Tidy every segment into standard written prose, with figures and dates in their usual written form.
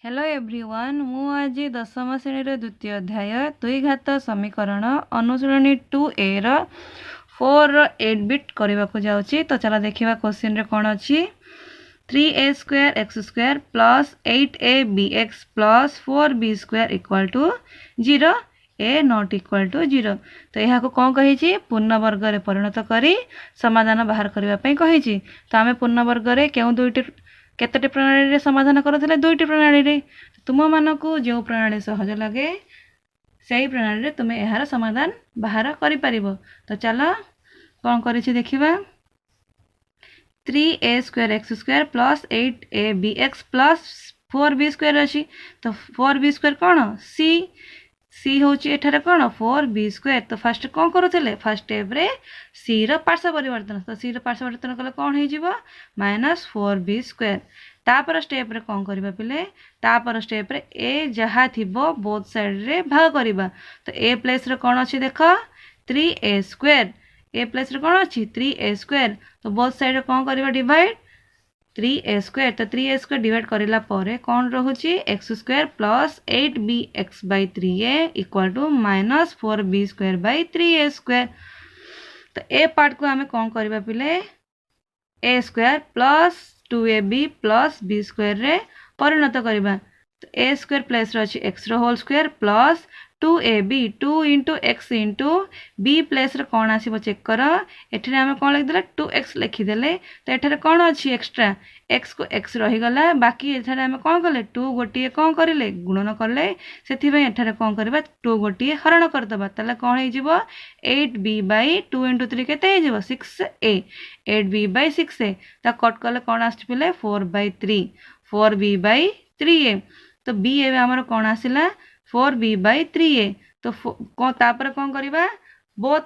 Hello everyone मु आज दशम श्रेणी द्वितीय अध्याय दुई घात समीकरण अनुशीलनी 2A रो 4 8 बिट करने को जाऊँगी। तो चला देखा क्वेश्चन रे कौन अच्छी 3a square x square plus 8ab(x) plus 4b² equal to 0 a not equal to 0। तो यह कौन कही पूर्ण वर्ग रे परिणत करी समाधान बाहर करने कही। तो आम पूर्ण वर्ग रे क्यों दुईटी केतोटी प्रणाली रे समाधान करथिले दुईटी प्रणाली रे। तुम मानकु जो प्रणाली सहज लगे सही प्रणाली रे तुमे एहार समाधान बाहर करि परिबो। तो चलो कौन करिछि देखिबा 3a square x square plus 8ab(x) plus 4b² अछि। तो 4b² कौन सी होची एठारे कौन 4b²। तो फर्स्ट कौन करुथिले फर्स्ट स्टेप रे सी रो पार्श्व परिवर्तन। तो सी रो पार्श्व परिवर्तन कले कौन हो जिवो -4b²। तापर स्टेप रे कौन करबा पिले तापर स्टेप रे ए जहा थिबो बोथ साइड रे भाग करबा। तो ए प्लेस रे कौन अछि देखो 3a²। ए प्लेस रे कौन अछि 3a²। तो बोथ साइड रे कौन करबा डिवाइड 3a²। तो 3a² डिवाइड करला परे कौन रहुची x² plus 8bx/3a equal to -4b²/3a²। तो ए पार्ट को आमे कौन करबा पिले a² plus 2ab plus b² रे परिणत करबा। तो a² प्लेस रे अछि x रो whole square plus 2ab 2 into x into b place रे कौन आसीबो चेक कर। एठरे आमे कौन लिख देले 2x लिखिदेले। तो एठरे कौन अछि एक्स्ट्रा x को x रही गला बाकी एठरे आमे कौन कले 2 गोटिए कौन करिले गुणन करले सेथि भाई एठरे कौन करबा 2 गोटिए हरण कर दबा। तले कौन हे जिवो 8b/2 इंटू 3 केते हे जिवो 6a 8b/6a। ता कट कले कौन आछि पिले 4/3 4b/3a। तो b एबे हमर कौन आसिला 4b/3a। तो तापर कौन करिबा बोथ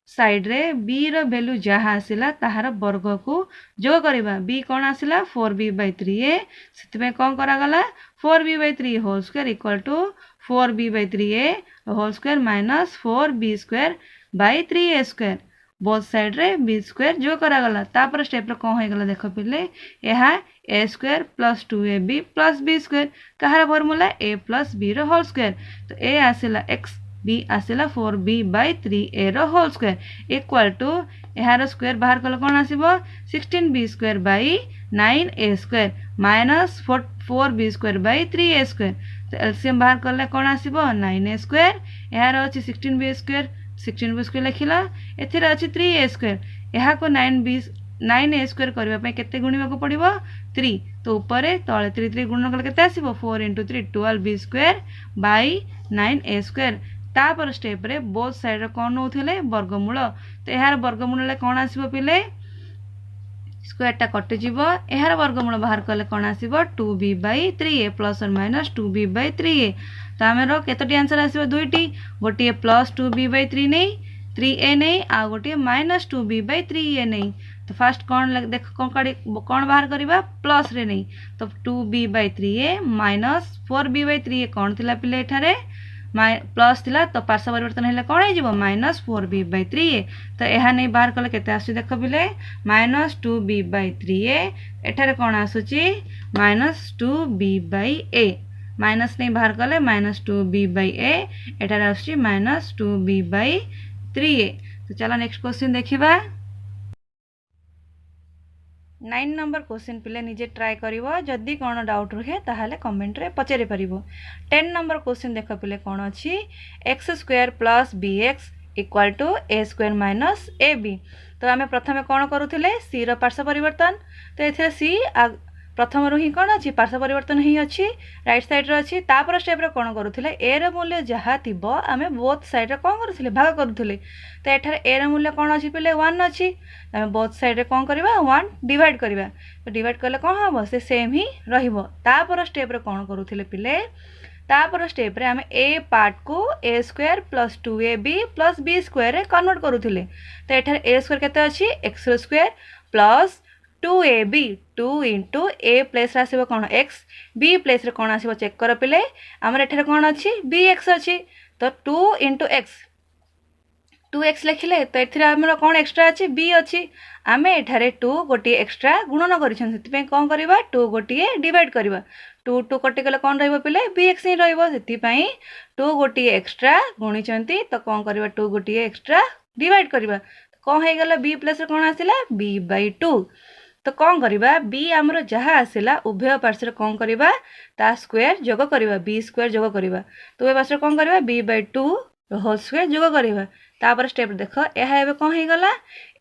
साइड रे b रो वैल्यू जहा आसिला ताहार वर्ग को जोग करिबा। b कौन आसिला 4b/3a सेति में कौन करा गला 4b/3 whole square equal to 4b/3a whole square minus 4b²/3a²। Both side रे b² जो करा गला। तापर स्टेप रे कौन हो गला देखो पिले एहा a² plus 2ab plus b² कहार फॉर्मूला a प्लस b रो होल स्क्वायर। तो a आसिला x b आसिला 4b/3a रो होल स्क्वायर इक्वल टू एहार स्क्वायर बाहर कले कौन आसीबो 16b²/9a² माइनस 4b²/3a²। तो एलसीएम बाहर कले कौन आसीबो 9a²। एहार अछि 16b² लिखिला एथिरे अछि 3a²। एहा को 9a² करबा पय केते गुणिबा को पड़िबो 3। तो ऊपरे तळे 3 3 गुणन कले केते आसीबो 4 * 3 12b²/9a²। तापर स्टेप रे बोथ साइड रे कोन होथले वर्गमूल। तो एहार वर्गमूल ले कोन आसीबो पिले स्क्वायर टा कटि जिवो एहार वर्गमूल बाहर कले कोन आसीबो 2b/3a प्लस और माइनस 2b/3a। तो हमरो केतोटी आंसर आसीबो दुईटी गोटिए प्लस 2b/3 नै 3a नै आ गोटिए माइनस 2b/3a नै। तो फर्स्ट कौन देख कौन बाहर करबा प्लस रे नै। तो 2b/3a माइनस 4b/3a कौन थिला पिले एठारे प्लस थिला। तो पार्श्व परिवर्तन हेले कौन हे जिवो माइनस 4b/3a। तो एहा नै बाहर कले केते आसु देखो पिले माइनस 2b/3a एठारे कौन आसुची माइनस 2b/a माइनस नै बाहर कले माइनस 2b/a एठारे आसुची माइनस 2b/3a। तो चला नेक्स्ट क्वेश्चन देखिबा 9 नंबर क्वेश्चन पिले निजे ट्राई करिवो जदी कोन डाउट रहे ताहाले कमेंट रे पचेरे परिवो। 10 नंबर क्वेश्चन देखो पिले कोन अछि x² plus bx equal to a² minus ab। तो आमे प्रथमे कोन करूथिले c रो पार्श्व परिवर्तन। तो एथे c प्रथम रो ही कोन अछि पार्श्व परिवर्तन ही अछि राइट साइड रो अछि। तापर स्टेप रे कोन करूथिले a रो मूल्य जहा थिबो आमे बोथ साइड रे कोन करूथिले भाग करूथिले। तो एठारे a रो मूल्य कोन अछि पिले 1 अछि। आमे बोथ साइड रे कोन करबा 1 डिवाइड करबा। तो डिवाइड करले कोन हबो से सेम ही रहिबो। तापर स्टेप रे कोन करूथिले पिले तापर स्टेप रे आमे a पार्ट को a² plus 2ab plus b² रे कन्वर्ट करूथिले। तो एठारे a² केते अछि x² plus 2ab 2 into a place रे आसीबो कोन x b प्लेस रे कोन आसीबो चेक कर पिले हमर एठारे कोन अछि bx अछि। तो 2 इंटू x 2x लिखिले तो एथिरे हमर कोन एक्स्ट्रा अछि b अछि आमे एठारे 2 गोटी एक्स्ट्रा गुणन करिछन सेति पे कोन करबा 2 गोटी डिवाइड करबा 2 2 कटि गले कोन रहइबो पिले bx ही रहइबो सेति पई 2 गोटी एक्स्ट्रा गुणिचंती तो कोन करबा 2 गोटी एक्स्ट्रा डिवाइड करबा कोन हे गेला b प्लस कोन आसिला b/2 तो कौन करिबा b हमरो जहा आसिला उभय पार्श्व कौन करिबा ता स्क्वायर जोग करिबा b स्क्वायर जोग करिबा तो ए पार्श्व कौन करिबा b/2 होल स्क्वायर जोग करिबा तापर स्टेप देखो एहा एबे कौन हे गला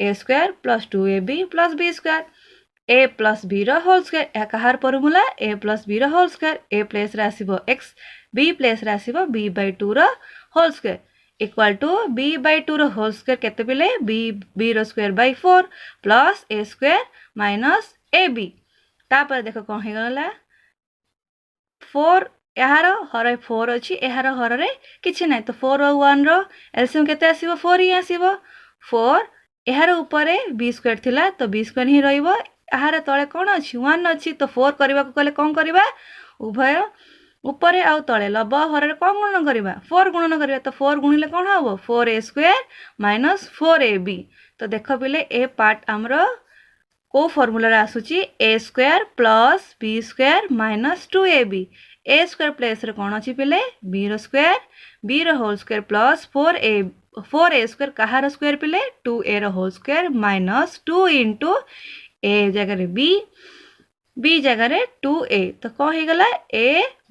a square plus 2ab plus b square a plus b रो होल स्क्वायर ए कहार फॉर्मूला a प्लस b रो होल स्क्वायर a प्लेस रे आसीबो x b प्लेस रे आसीबो b/2 रो whole square equal to b/2 रो होल स्क्वायर केते पिले b रो square by 4 plus a square minus ab तापर देखो कौन हे गला 4 यार हर 4 अछि एहार हर रे किछि नै तो 4 और 1 रो एलसीएम केते आसीबो 4 ही आसीबो 4 एहार ऊपर b स्क्वायर थिला तो b स्क्वायर ही रहइबो एहार तळे कोन अछि 1 अछि तो 4 करबा को कले कोन करबा उभय ऊपर आउ तळे लब हर रे कोन गुणन करबा 4 गुणन करबा तो 4 गुणिले कोन हबो 4a स्क्वायर माइनस 4ab तो देखो पिले ए पार्ट हमरो को फार्मूला रे आसुची a square plus b square minus 2ab a square place रे कोन अछि पिले b रो स्क्वायर b रो whole square plus 4a square कहार स्क्वायर पिले 2a रो whole square minus 2 into a जगह रे b जगह रे 2a तो को हे गला a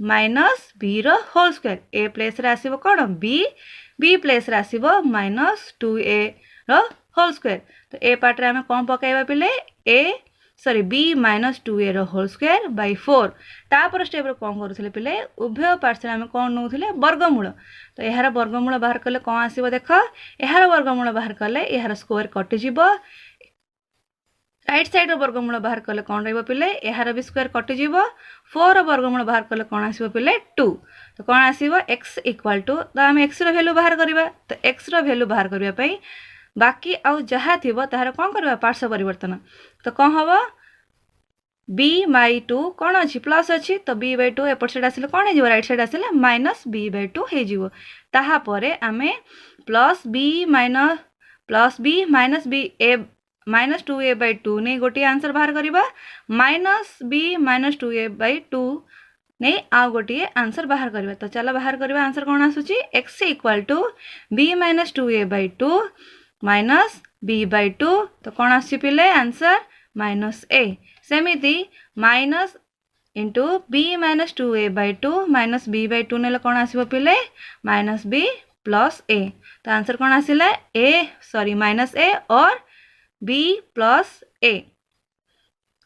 माइनस b रो होल स्क्वायर a प्लेस रे आसीबो कोन b प्लेस रे आसीबो माइनस 2a रो होल स्क्वायर तो ए पार्ट रे हमें कोन पकाइबा पिले b माइनस 2a रो होल स्क्वायर बाय 4 तापर स्टेप रे कोन करूथले पिले उभय पार्श्व हमें कोन नउथले वर्गमूल तो एहार वर्गमूल बाहर कले कोन आसीबो देखो एहार वर्गमूल बाहर कले एहार स्क्वायर कटि जिवो राइट साइड रो वर्गमूल बाहर कले कोन रहइबो पिले एहार भी स्क्वायर कटि जिवो 4 रो वर्गमूल बाहर कले कोन आसीबो पिले 2 तो कोन आसीबो x इक्वल टू तो हम x रो वैल्यू बाहर करबा तो x रो वैल्यू बाहर करबा पई बाकी आउ जहा थिबो ताहार कोन करबा पार्श्व परिवर्तन तो कोन हबो b/2 कोन अछि प्लस अछि तो b/2 एपट साइड आसिले कोन हे जिवो राइट साइड आसिले माइनस b/2 हे जिवो ताहा परे आमे plus b minus b a minus 2a/2 ने गोटी आंसर बाहर करबा माइनस b माइनस 2a/2 ने आ गोटी आंसर बाहर करबा तो चला बाहर करबा आंसर कोन आसुची x equal to b minus 2a/2 minus b/2 तो कोन आसी पिले आंसर माइनस a सेमिति minus into b minus 2a/2 minus b/2 नेले कोन आसीबो पिले माइनस b प्लस a तो आंसर कोन आसिला माइनस a और b plus a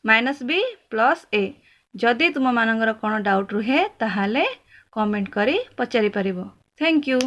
minus b plus a जदि तुम मानकर कोन डाउट रुहे ताहाले कमेंट करी पचारि परिबो थैंक यू।